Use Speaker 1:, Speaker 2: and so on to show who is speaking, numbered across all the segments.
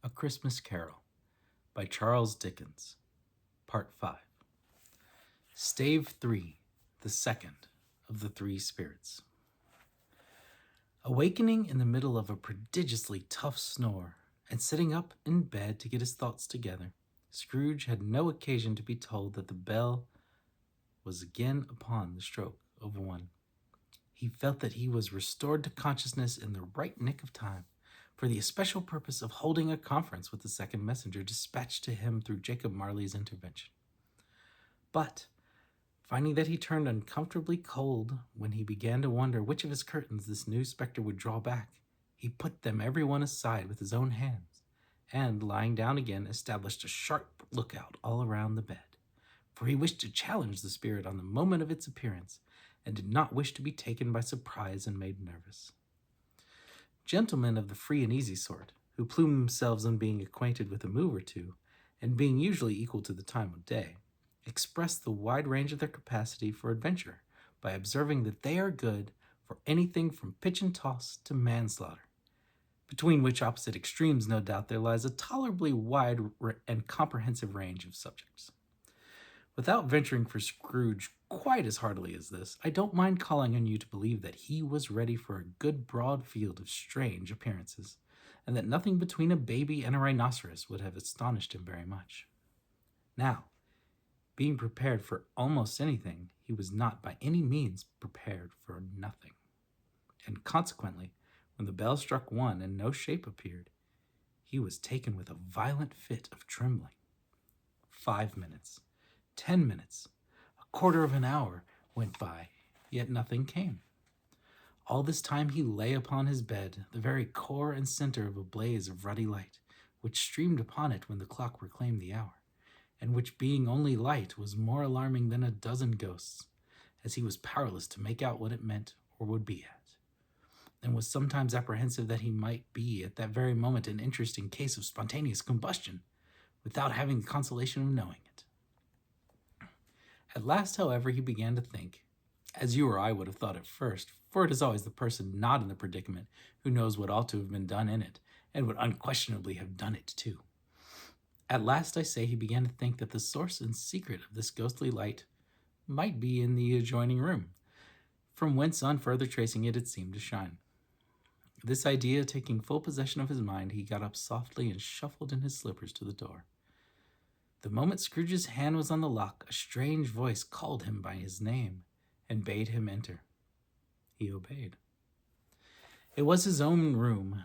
Speaker 1: A Christmas Carol by Charles Dickens. Part 5. Stave 3, the second of the three spirits. Awakening in the middle of a prodigiously tough snore and sitting up in bed to get his thoughts together, Scrooge had no occasion to be told that the bell was again upon the stroke of 1. He felt that he was restored to consciousness in the right nick of time, for the especial purpose of holding a conference with the second messenger dispatched to him through Jacob Marley's intervention. But, finding that he turned uncomfortably cold when he began to wonder which of his curtains this new spectre would draw back, he put them every one aside with his own hands, and, lying down again, established a sharp lookout all around the bed, for he wished to challenge the spirit on the moment of its appearance, and did not wish to be taken by surprise and made nervous. Gentlemen of the free and easy sort, who plume themselves on being acquainted with a move or two, and being usually equal to the time of day, express the wide range of their capacity for adventure by observing that they are good for anything from pitch and toss to manslaughter, between which opposite extremes, no doubt, there lies a tolerably wide and comprehensive range of subjects. Without venturing for Scrooge quite as heartily as this, I don't mind calling on you to believe that he was ready for a good broad field of strange appearances, and that nothing between a baby and a rhinoceros would have astonished him very much. Now, being prepared for almost anything, he was not by any means prepared for nothing. And consequently, when the bell struck 1 and no shape appeared, he was taken with a violent fit of trembling. 5 minutes, 10 minutes, a quarter of an hour went by, yet nothing came. All this time he lay upon his bed, the very core and center of a blaze of ruddy light, which streamed upon it when the clock proclaimed the hour, and which, being only light, was more alarming than a dozen ghosts, as he was powerless to make out what it meant or would be at, and was sometimes apprehensive that he might be at that very moment an interesting case of spontaneous combustion, without having the consolation of knowing it. At last, however, he began to think, as you or I would have thought at first, for it is always the person not in the predicament who knows what ought to have been done in it, and would unquestionably have done it too. At last, I say, he began to think that the source and secret of this ghostly light might be in the adjoining room, from whence on further tracing it, it seemed to shine. This idea taking full possession of his mind, he got up softly and shuffled in his slippers to the door. The moment Scrooge's hand was on the lock, a strange voice called him by his name and bade him enter. He obeyed. It was his own room.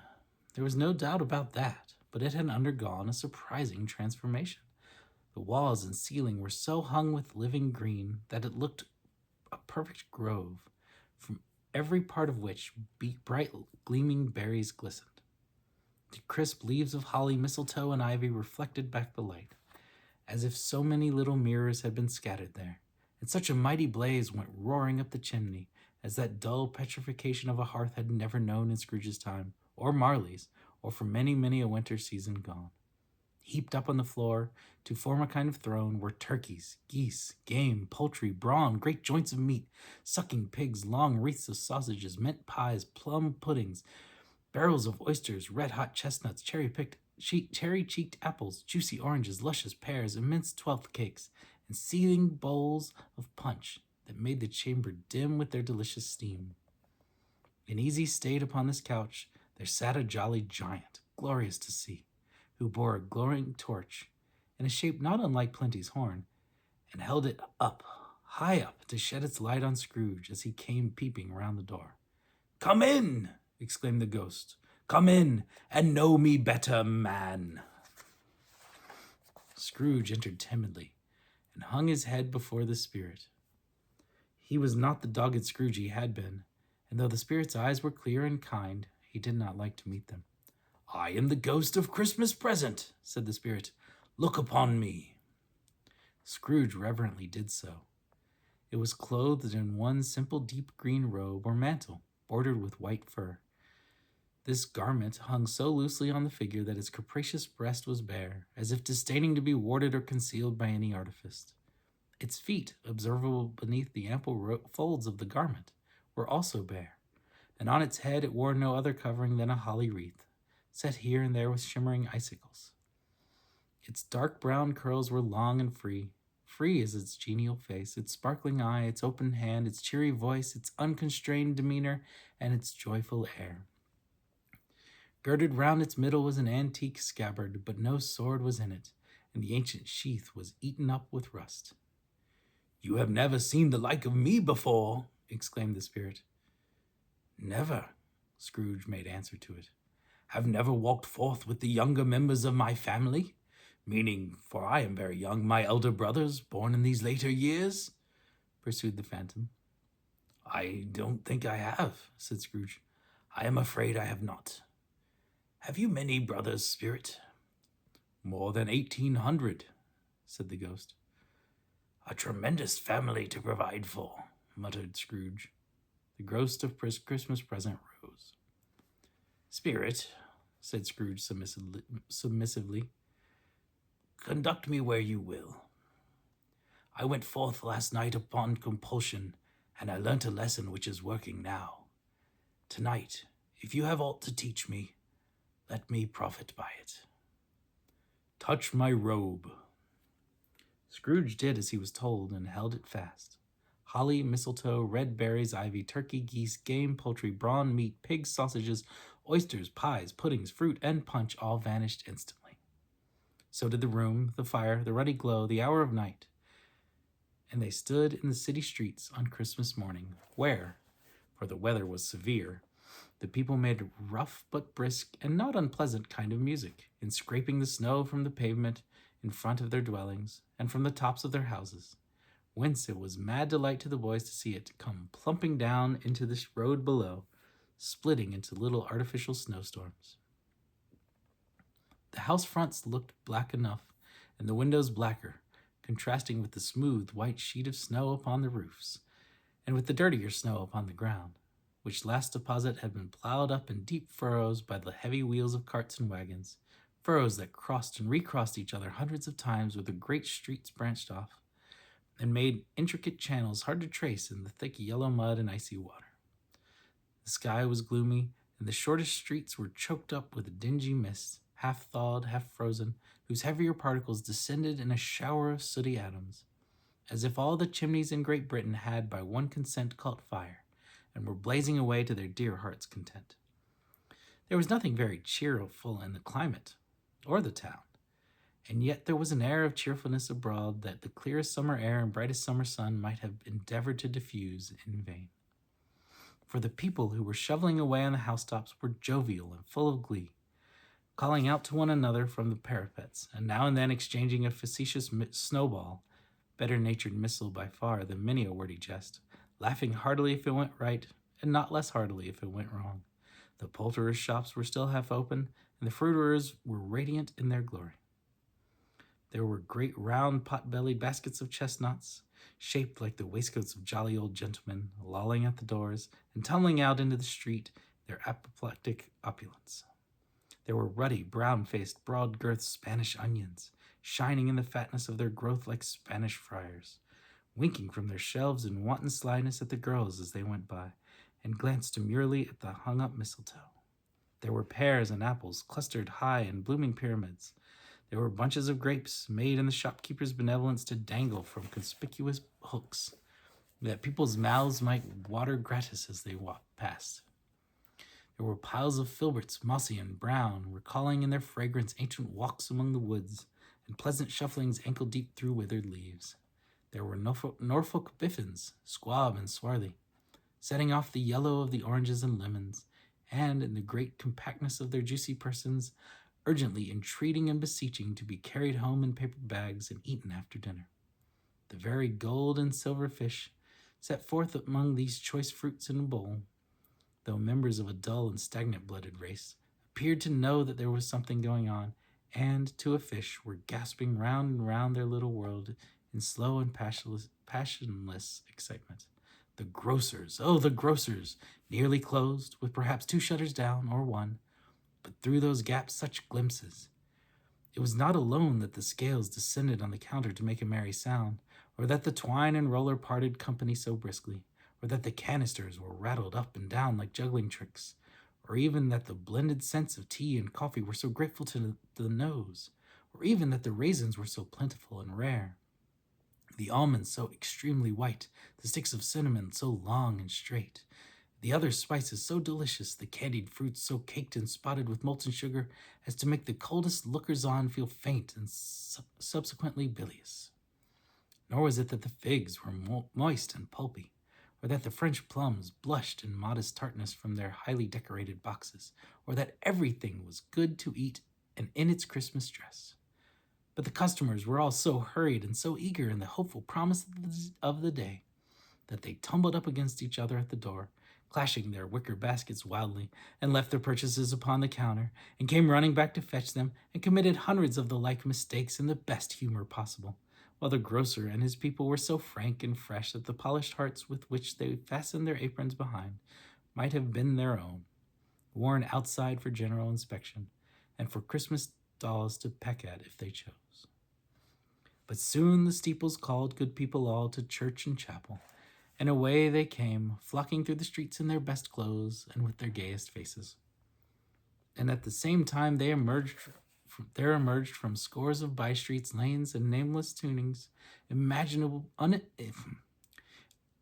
Speaker 1: There was no doubt about that, but it had undergone a surprising transformation. The walls and ceiling were so hung with living green that it looked a perfect grove, from every part of which bright gleaming berries glistened. The crisp leaves of holly, mistletoe, and ivy reflected back the light, as if so many little mirrors had been scattered there, and such a mighty blaze went roaring up the chimney as that dull petrification of a hearth had never known in Scrooge's time, or Marley's, or for many, many a winter season gone. Heaped up on the floor, to form a kind of throne, were turkeys, geese, game, poultry, brawn, great joints of meat, sucking pigs, long wreaths of sausages, mint pies, plum puddings, barrels of oysters, red-hot chestnuts, cherry-cheeked apples, juicy oranges, luscious pears, immense twelfth cakes, and seething bowls of punch that made the chamber dim with their delicious steam. In easy state upon this couch there sat a jolly giant, glorious to see, who bore a glowing torch, in a shape not unlike Plenty's horn, and held it up, high up, to shed its light on Scrooge as he came peeping round the door. "Come in!" exclaimed the ghost. "Come in, and know me better, man." Scrooge entered timidly, and hung his head before the spirit. He was not the dogged Scrooge he had been, and though the spirit's eyes were clear and kind, he did not like to meet them. "I am the ghost of Christmas Present," said the spirit. "Look upon me." Scrooge reverently did so. It was clothed in one simple deep green robe or mantle, bordered with white fur. This garment hung so loosely on the figure that its capacious breast was bare, as if disdaining to be warded or concealed by any artifice. Its feet, observable beneath the ample folds of the garment, were also bare, and on its head it wore no other covering than a holly wreath, set here and there with shimmering icicles. Its dark brown curls were long and free. Free as its genial face, its sparkling eye, its open hand, its cheery voice, its unconstrained demeanor, and its joyful air. Girded round its middle was an antique scabbard, but no sword was in it, and the ancient sheath was eaten up with rust. "You have never seen the like of me before," exclaimed the spirit. "Never," Scrooge made answer to it. "Have never walked forth with the younger members of my family? Meaning, for I am very young, my elder brothers, born in these later years?" pursued the phantom. "I don't think I have," said Scrooge. "I am afraid I have not." "Have you many brothers, spirit?" "More than 1,800, said the ghost. "A tremendous family to provide for," muttered Scrooge. The ghost of Christmas present rose. "Spirit," said Scrooge submissively, "conduct me where you will. I went forth last night upon compulsion, and I learnt a lesson which is working now. Tonight, if you have aught to teach me, let me profit by it." "Touch my robe." Scrooge did as he was told and held it fast. Holly, mistletoe, red berries, ivy, turkey, geese, game, poultry, brawn, meat, pigs, sausages, oysters, pies, puddings, fruit, and punch all vanished instantly. So did the room, the fire, the ruddy glow, the hour of night. And they stood in the city streets on Christmas morning, where, for the weather was severe, the people made rough but brisk and not unpleasant kind of music, in scraping the snow from the pavement in front of their dwellings and from the tops of their houses, whence it was mad delight to the boys to see it come plumping down into the road below, splitting into little artificial snowstorms. The house fronts looked black enough, and the windows blacker, contrasting with the smooth white sheet of snow upon the roofs, and with the dirtier snow upon the ground, which last deposit had been plowed up in deep furrows by the heavy wheels of carts and wagons, furrows that crossed and recrossed each other hundreds of times where the great streets branched off, and made intricate channels hard to trace in the thick yellow mud and icy water. The sky was gloomy, and the shortest streets were choked up with a dingy mist, half thawed, half frozen, whose heavier particles descended in a shower of sooty atoms, as if all the chimneys in Great Britain had by one consent caught fire, and were blazing away to their dear hearts' content. There was nothing very cheerful in the climate, or the town, and yet there was an air of cheerfulness abroad that the clearest summer air and brightest summer sun might have endeavored to diffuse in vain. For the people who were shoveling away on the housetops were jovial and full of glee, calling out to one another from the parapets, and now and then exchanging a facetious snowball, better-natured missile by far than many a wordy jest, laughing heartily if it went right, and not less heartily if it went wrong. The poulterers' shops were still half open, and the fruiterers were radiant in their glory. There were great round pot-bellied baskets of chestnuts, shaped like the waistcoats of jolly old gentlemen, lolling at the doors and tumbling out into the street their apoplectic opulence. There were ruddy, brown-faced, broad-girthed Spanish onions, shining in the fatness of their growth like Spanish friars, winking from their shelves in wanton slyness at the girls as they went by, and glanced demurely at the hung-up mistletoe. There were pears and apples clustered high in blooming pyramids. There were bunches of grapes made in the shopkeeper's benevolence to dangle from conspicuous hooks, that people's mouths might water gratis as they walked past. There were piles of filberts, mossy and brown, recalling in their fragrance ancient walks among the woods, and pleasant shufflings ankle-deep through withered leaves. There were Norfolk biffins, squab and swarthy, setting off the yellow of the oranges and lemons, and, in the great compactness of their juicy persons, urgently entreating and beseeching to be carried home in paper bags and eaten after dinner. The very gold and silver fish, set forth among these choice fruits in a bowl, though members of a dull and stagnant-blooded race, appeared to know that there was something going on, and, to a fish, were gasping round and round their little world in slow and passionless excitement. The grocers, oh, the grocers, nearly closed, with perhaps 2 shutters down, or 1, but through those gaps such glimpses. It was not alone that the scales descended on the counter to make a merry sound, or that the twine and roller parted company so briskly, or that the canisters were rattled up and down like juggling tricks, or even that the blended scents of tea and coffee were so grateful to the nose, or even that the raisins were so plentiful and rare, the almonds so extremely white, the sticks of cinnamon so long and straight, the other spices so delicious, the candied fruits so caked and spotted with molten sugar as to make the coldest lookers-on feel faint and subsequently bilious. Nor was it that the figs were moist and pulpy, or that the French plums blushed in modest tartness from their highly decorated boxes, or that everything was good to eat and in its Christmas dress. But the customers were all so hurried and so eager in the hopeful promise of the day that they tumbled up against each other at the door, clashing their wicker baskets wildly, and left their purchases upon the counter, and came running back to fetch them, and committed hundreds of the like mistakes in the best humor possible, while the grocer and his people were so frank and fresh that the polished hearts with which they fastened their aprons behind might have been their own, worn outside for general inspection, and for Christmas dolls to peck at if they chose. But soon the steeples called good people all to church and chapel, and away they came, flocking through the streets in their best clothes and with their gayest faces. And at the same time there emerged from scores of by-streets, lanes, and nameless tunings,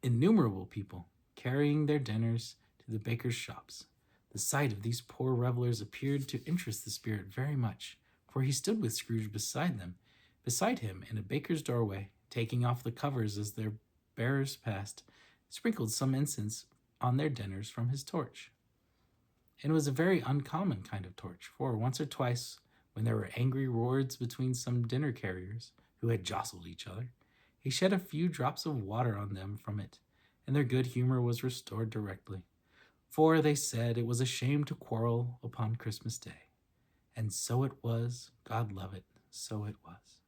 Speaker 1: innumerable people, carrying their dinners to the bakers' shops. The sight of these poor revelers appeared to interest the spirit very much, for he stood with Scrooge beside him in a baker's doorway, taking off the covers as their bearers passed, sprinkled some incense on their dinners from his torch. It was a very uncommon kind of torch, for once or twice, when there were angry roars between some dinner carriers who had jostled each other, he shed a few drops of water on them from it, and their good humor was restored directly. For they said it was a shame to quarrel upon Christmas Day. And so it was, God love it, so it was.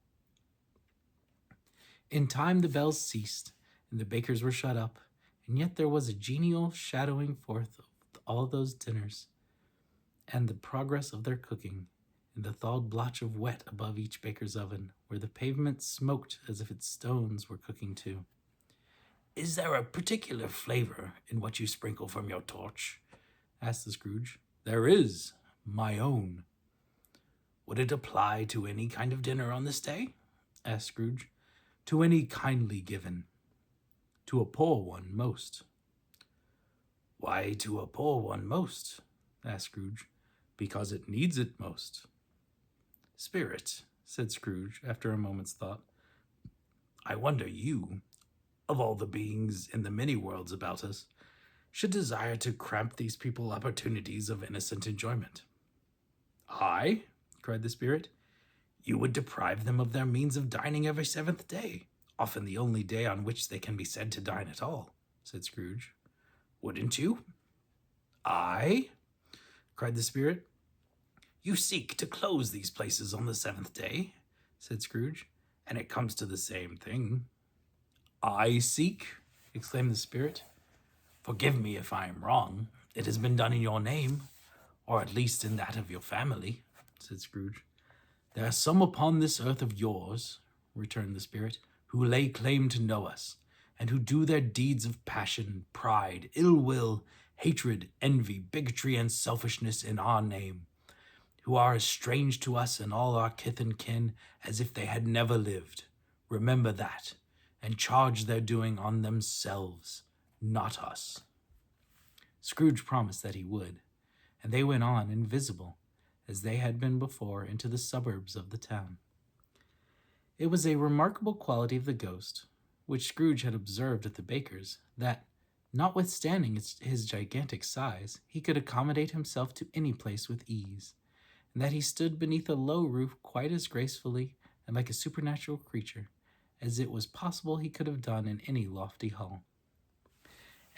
Speaker 1: In time the bells ceased, and the bakers were shut up, and yet there was a genial shadowing forth of all those dinners, and the progress of their cooking, in the thawed blotch of wet above each baker's oven, where the pavement smoked as if its stones were cooking too. "Is there a particular flavor in what you sprinkle from your torch?" asked the Scrooge. "There is, my own." "Would it apply to any kind of dinner on this day?" asked Scrooge. "To any kindly given." "To a poor one most." "Why to a poor one most?" asked Scrooge. "Because it needs it most." "Spirit," said Scrooge, after a moment's thought, "I wonder you, of all the beings in the many worlds about us, should desire to cramp these people opportunities of innocent enjoyment." "I?" cried the spirit. "You would deprive them of their means of dining every seventh day, often the only day on which they can be said to dine at all," said Scrooge. "Wouldn't you?" "I?" cried the spirit. "You seek to close these places on the seventh day," said Scrooge, "and it comes to the same thing." "I seek?" exclaimed the spirit. "Forgive me if I am wrong. It has been done in your name, or at least in that of your family," said Scrooge. "There are some upon this earth of yours," returned the spirit, "who lay claim to know us, and who do their deeds of passion, pride, ill will, hatred, envy, bigotry, and selfishness in our name, who are as strange to us and all our kith and kin as if they had never lived. Remember that, and charge their doing on themselves, not us." Scrooge promised that he would, and they went on invisible, as they had been before, into the suburbs of the town. It was a remarkable quality of the ghost, which Scrooge had observed at the baker's, that, notwithstanding his gigantic size, he could accommodate himself to any place with ease, and that he stood beneath a low roof quite as gracefully and like a supernatural creature as it was possible he could have done in any lofty hall.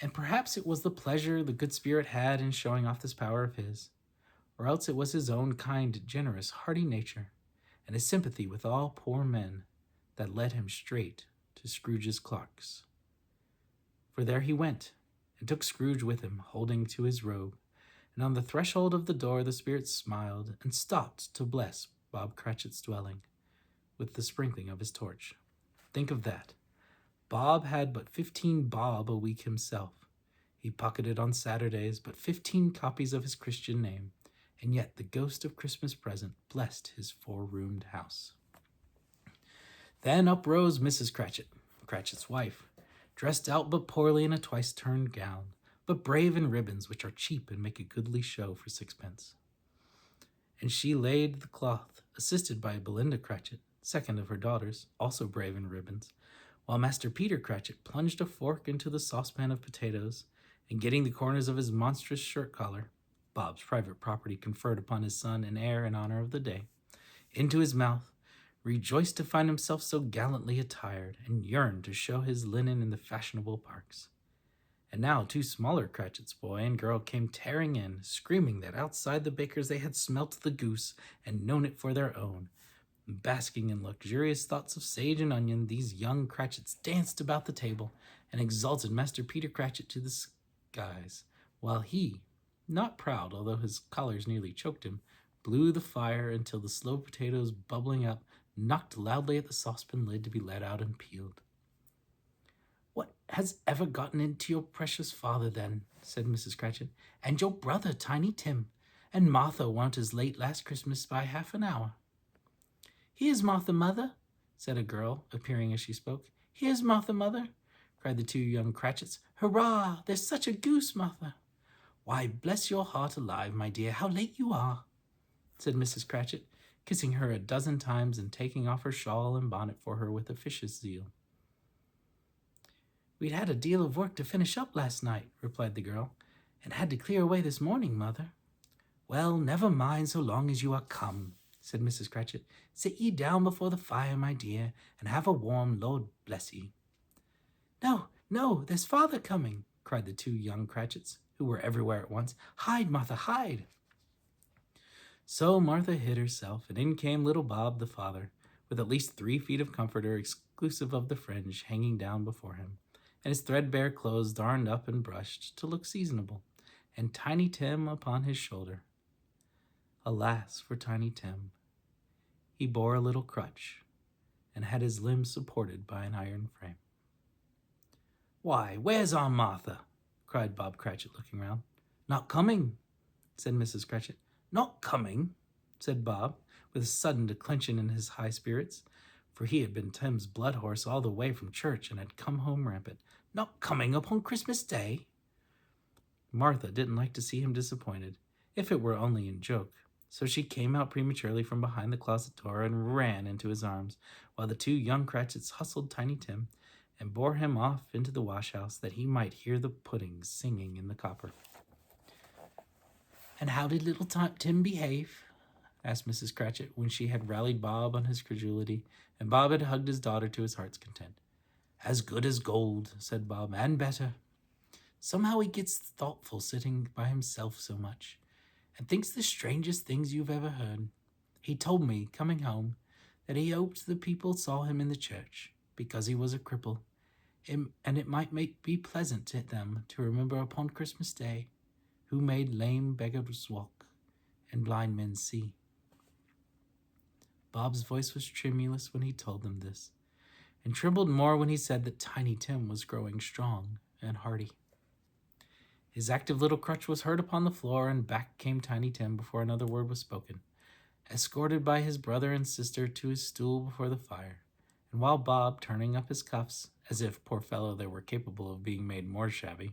Speaker 1: And perhaps it was the pleasure the good spirit had in showing off this power of his, or else it was his own kind, generous, hearty nature, and his sympathy with all poor men, that led him straight to Scrooge's clerk's. For there he went, and took Scrooge with him, holding to his robe, and on the threshold of the door the spirit smiled, and stopped to bless Bob Cratchit's dwelling, with the sprinkling of his torch. Think of that. Bob had but 15 bob a week himself. He pocketed on Saturdays but 15 copies of his Christian name, and yet the ghost of Christmas present blessed his four-roomed house. Then up rose Mrs. Cratchit, Cratchit's wife, dressed out but poorly in a twice-turned gown, but brave in ribbons which are cheap and make a goodly show for sixpence. And she laid the cloth, assisted by Belinda Cratchit, second of her daughters, also brave in ribbons, while Master Peter Cratchit plunged a fork into the saucepan of potatoes, and getting the corners of his monstrous shirt collar, Bob's private property conferred upon his son and heir in honor of the day, into his mouth, rejoiced to find himself so gallantly attired, and yearned to show his linen in the fashionable parks. And now 2 smaller Cratchits, boy and girl, came tearing in, screaming that outside the baker's they had smelt the goose and known it for their own. Basking in luxurious thoughts of sage and onion, these young Cratchits danced about the table and exalted Master Peter Cratchit to the skies, while he, not proud, although his collars nearly choked him, blew the fire until the slow potatoes, bubbling up, knocked loudly at the saucepan lid to be let out and peeled. "What has ever gotten into your precious father, then?" said Mrs. Cratchit, "and your brother, Tiny Tim? And Martha weren't as late last Christmas by half an hour." "Here's Martha, mother," said a girl, appearing as she spoke. "Here's Martha, mother," cried the 2 young Cratchits. "Hurrah! There's such a goose, Martha." "Why, bless your heart alive, my dear, how late you are," said Mrs. Cratchit, kissing her a dozen times and taking off her shawl and bonnet for her with officious zeal. "We'd had a deal of work to finish up last night," replied the girl, "and had to clear away this morning, mother." "Well, never mind so long as you are come," said Mrs. Cratchit. "Sit ye down before the fire, my dear, and have a warm, Lord bless ye." "No, no, there's father coming," cried the 2 young Cratchits, who were everywhere at once. "Hide, Martha, hide." So Martha hid herself, and in came little Bob the father, with at least 3 feet of comforter, exclusive of the fringe, hanging down before him, and his threadbare clothes darned up and brushed to look seasonable, and Tiny Tim upon his shoulder. Alas for Tiny Tim! He bore a little crutch, and had his limbs supported by an iron frame. "Why, where's our Martha?" cried Bob Cratchit, looking round. "Not coming," said Mrs. Cratchit. "Not coming," said Bob, with a sudden declension in his high spirits, for he had been Tim's blood horse all the way from church and had come home rampant. "Not coming upon Christmas Day?" Martha didn't like to see him disappointed, if it were only in joke, so she came out prematurely from behind the closet door and ran into his arms, while the 2 young Cratchits hustled Tiny Tim and bore him off into the wash-house that he might hear the pudding singing in the copper. "And how did little Tim behave?" asked Mrs. Cratchit, when she had rallied Bob on his credulity, and Bob had hugged his daughter to his heart's content. "As good as gold," said Bob, "and better. Somehow he gets thoughtful sitting by himself so much, and thinks the strangest things you've ever heard. He told me, coming home, that he hoped the people saw him in the church, because he was a cripple, and it might be pleasant to them to remember upon Christmas Day, who made lame beggars walk and blind men see." Bob's voice was tremulous when he told them this, and trembled more when he said that Tiny Tim was growing strong and hearty. His active little crutch was heard upon the floor, and back came Tiny Tim before another word was spoken, escorted by his brother and sister to his stool before the fire, and while Bob, turning up his cuffs, as if, poor fellow, they were capable of being made more shabby,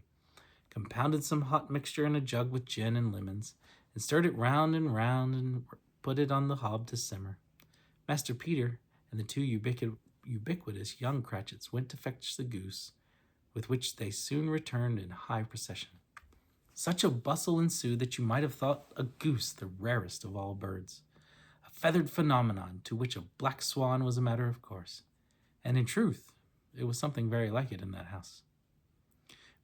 Speaker 1: compounded some hot mixture in a jug with gin and lemons, and stirred it round and put it on the hob to simmer, Master Peter and the 2 ubiquitous young Cratchits went to fetch the goose, with which they soon returned in high procession. Such a bustle ensued that you might have thought a goose the rarest of all birds, a feathered phenomenon to which a black swan was a matter of course, and in truth it was something very like it in that house.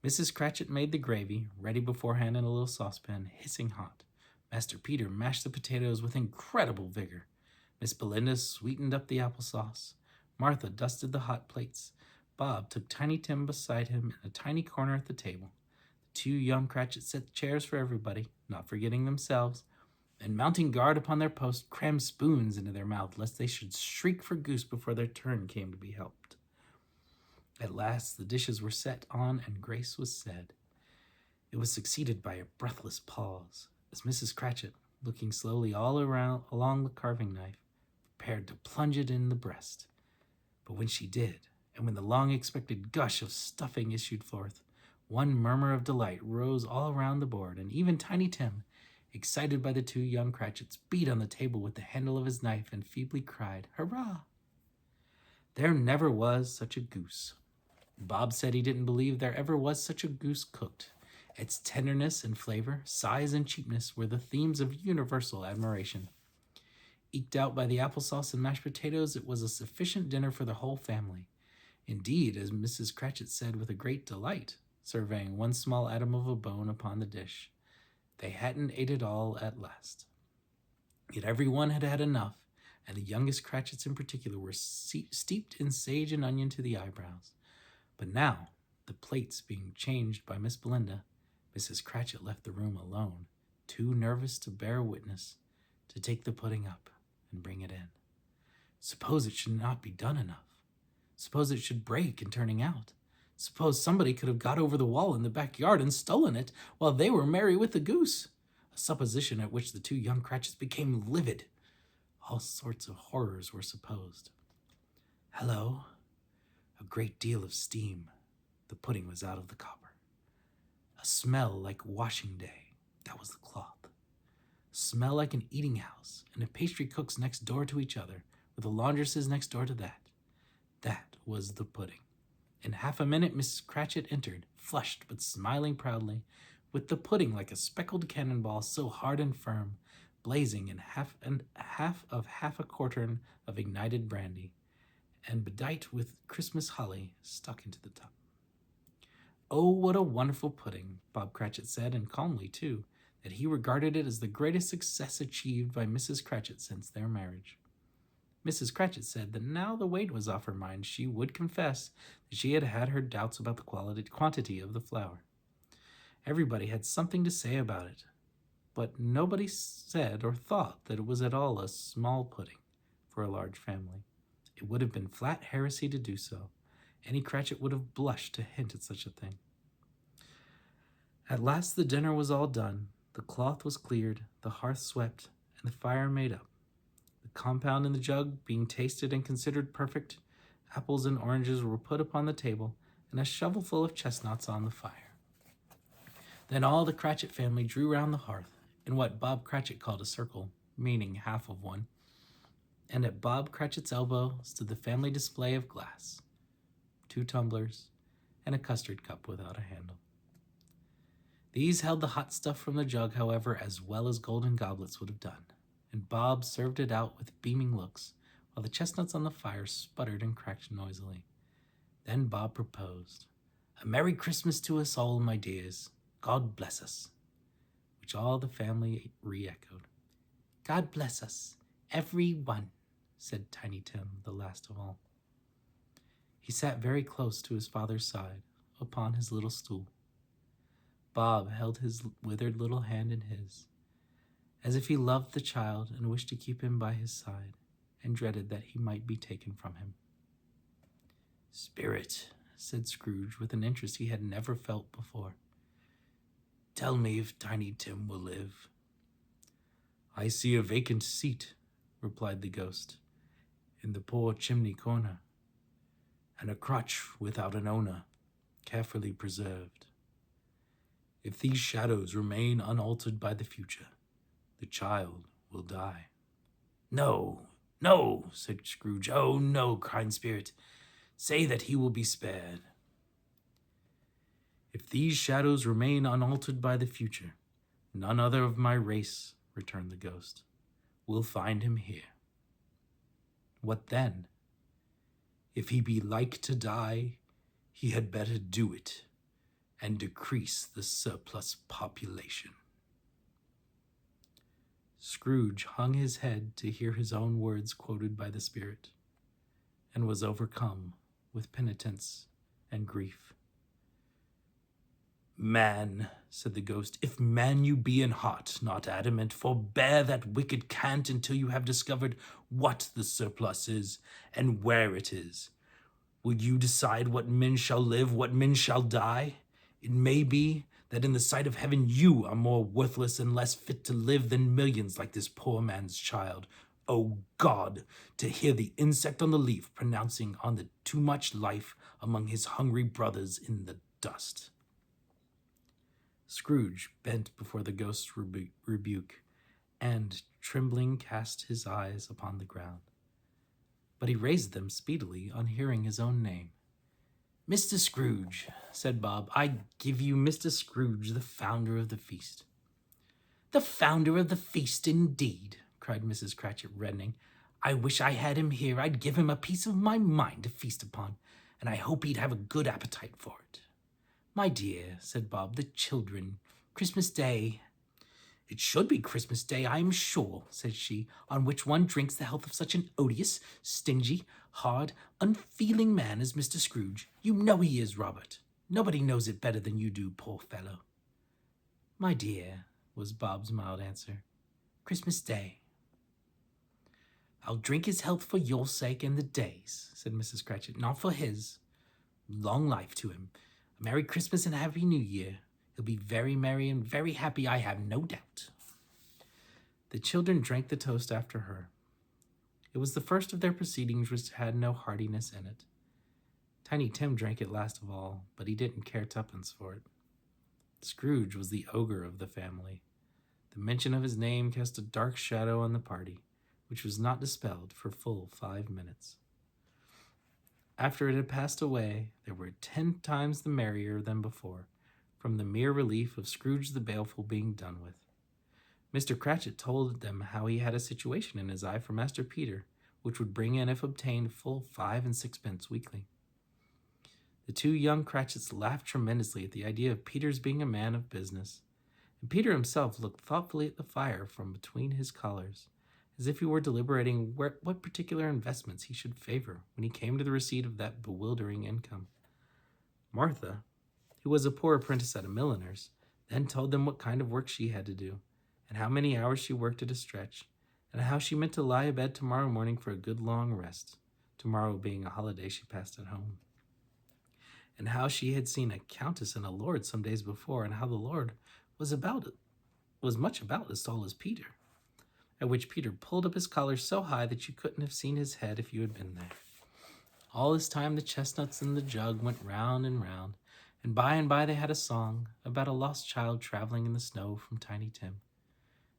Speaker 1: Mrs. Cratchit made the gravy, ready beforehand in a little saucepan, hissing hot. Master Peter mashed the potatoes with incredible vigor. Miss Belinda sweetened up the applesauce. Martha dusted the hot plates. Bob took Tiny Tim beside him in a tiny corner at the table. The 2 young Cratchits set chairs for everybody, not forgetting themselves, and mounting guard upon their post, crammed spoons into their mouths lest they should shriek for goose before their turn came to be helped. At last the dishes were set on and grace was said. It was succeeded by a breathless pause as Mrs. Cratchit, looking slowly all around along the carving knife, prepared to plunge it in the breast. But when she did, and when the long-expected gush of stuffing issued forth, one murmur of delight rose all around the board, and even Tiny Tim, excited by the two young Cratchits, beat on the table with the handle of his knife and feebly cried, "Hurrah!" There never was such a goose. Bob said he didn't believe there ever was such a goose cooked. Its tenderness and flavor, size and cheapness were the themes of universal admiration. Eked out by the applesauce and mashed potatoes, it was a sufficient dinner for the whole family. Indeed, as Mrs. Cratchit said with a great delight, surveying one small atom of a bone upon the dish, they hadn't ate it all at last. Yet every one had had enough, and the youngest Cratchits in particular were steeped in sage and onion to the eyebrows. But now, the plates being changed by Miss Belinda, Mrs. Cratchit left the room alone, too nervous to bear witness, to take the pudding up and bring it in. Suppose it should not be done enough. Suppose it should break in turning out. Suppose somebody could have got over the wall in the backyard and stolen it while they were merry with the goose, a supposition at which the two young Cratchits became livid. All sorts of horrors were supposed. Hello! A great deal of steam. The pudding was out of the copper. A smell like washing day. That was the cloth. A smell like an eating house, and a pastry cook's next door to each other, with a laundress's next door to that. That was the pudding. In half a minute, Mrs. Cratchit entered, flushed but smiling proudly, with the pudding like a speckled cannonball, so hard and firm, blazing in half a quartern of ignited brandy, and bedight with Christmas holly stuck into the top. "Oh, what a wonderful pudding," Bob Cratchit said, and calmly, too, that he regarded it as the greatest success achieved by Mrs. Cratchit since their marriage. Mrs. Cratchit said that now the weight was off her mind, she would confess that she had had her doubts about the quantity of the flour. Everybody had something to say about it, but nobody said or thought that it was at all a small pudding for a large family. It would have been flat heresy to do so. Any Cratchit would have blushed to hint at such a thing. At last the dinner was all done, the cloth was cleared, the hearth swept, and the fire made up. The compound in the jug being tasted and considered perfect, apples and oranges were put upon the table, and a shovelful of chestnuts on the fire. Then all the Cratchit family drew round the hearth, in what Bob Cratchit called a circle, meaning half of one, and at Bob Cratchit's elbow stood the family display of glass, 2 tumblers, and a custard cup without a handle. These held the hot stuff from the jug, however, as well as golden goblets would have done, and Bob served it out with beaming looks, while the chestnuts on the fire sputtered and cracked noisily. Then Bob proposed, "A Merry Christmas to us all, my dears. God bless us," which all the family re-echoed. "God bless us, every one," said Tiny Tim, the last of all. He sat very close to his father's side, upon his little stool. Bob held his withered little hand in his, as if he loved the child and wished to keep him by his side, and dreaded that he might be taken from him. "Spirit," said Scrooge, with an interest he had never felt before, "tell me if Tiny Tim will live." "I see a vacant seat," replied the ghost, "in the poor chimney corner, and a crutch without an owner, carefully preserved. If these shadows remain unaltered by the future, the child will die." "No, no," said Scrooge. "Oh, no, kind spirit. Say that he will be spared." "If these shadows remain unaltered by the future, none other of my race," returned the ghost, "will find him here." "What then?" "If he be like to die, he had better do it, and decrease the surplus population." Scrooge hung his head to hear his own words quoted by the spirit, and was overcome with penitence and grief. "Man," said the ghost, "if man you be in heart, not adamant, forbear that wicked cant until you have discovered what the surplus is, and where it is. Will you decide what men shall live, what men shall die? It may be that in the sight of heaven you are more worthless and less fit to live than millions like this poor man's child. O God, to hear the insect on the leaf pronouncing on the too much life among his hungry brothers in the dust. Scrooge bent before the ghost's rebuke, and, trembling, cast his eyes upon the ground. But he raised them speedily on hearing his own name. "Mr. Scrooge," said Bob, "I give you Mr. Scrooge, the founder of the feast." "The founder of the feast, indeed," cried Mrs. Cratchit, reddening. "I wish I had him here. I'd give him a piece of my mind to feast upon, and I hope he'd have a good appetite for it." "My dear," said Bob, "the children, Christmas Day—" "It should be Christmas Day, I am sure," said she, "on which one drinks the health of such an odious, stingy, hard, unfeeling man as Mr. Scrooge. You know he is, Robert. Nobody knows it better than you do, poor fellow." "My dear," was Bob's mild answer, "Christmas Day." "I'll drink his health for your sake and the day's," said Mrs. Cratchit, "not for his. Long life to him. A Merry Christmas and a Happy New Year. He'll be very merry and very happy, I have no doubt." The children drank the toast after her. It was the first of their proceedings which had no heartiness in it. Tiny Tim drank it last of all, but he didn't care tuppence for it. Scrooge was the ogre of the family. The mention of his name cast a dark shadow on the party, which was not dispelled for full 5 minutes. After it had passed away, they were 10 times the merrier than before, from the mere relief of Scrooge the Baleful being done with. Mr. Cratchit told them how he had a situation in his eye for Master Peter, which would bring in, if obtained, full 5 and 6 weekly. The 2 young Cratchits laughed tremendously at the idea of Peter's being a man of business, and Peter himself looked thoughtfully at the fire from between his collars, as if he were deliberating what particular investments he should favor when he came to the receipt of that bewildering income. Martha, who was a poor apprentice at a milliner's, then told them what kind of work she had to do, and how many hours she worked at a stretch, and how she meant to lie abed tomorrow morning for a good long rest, tomorrow being a holiday she passed at home, and how she had seen a countess and a lord some days before, and how the lord was much about as tall as Peter, at which Peter pulled up his collar so high that you couldn't have seen his head if you had been there. All this time the chestnuts in the jug went round, and by they had a song about a lost child traveling in the snow from Tiny Tim,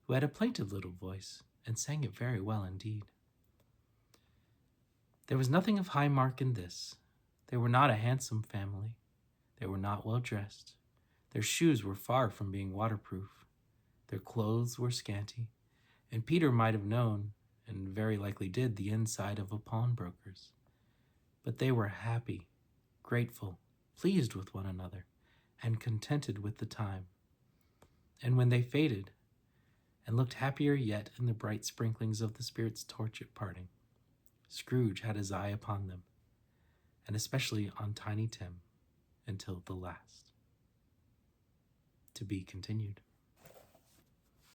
Speaker 1: who had a plaintive little voice and sang it very well indeed. There was nothing of high mark in this. They were not a handsome family. They were not well dressed. Their shoes were far from being waterproof. Their clothes were scanty, and Peter might have known, and very likely did, the inside of a pawnbroker's. But they were happy, grateful, pleased with one another, and contented with the time. And when they faded, and looked happier yet in the bright sprinklings of the Spirit's torch at parting, Scrooge had his eye upon them, and especially on Tiny Tim, until the last. To be continued.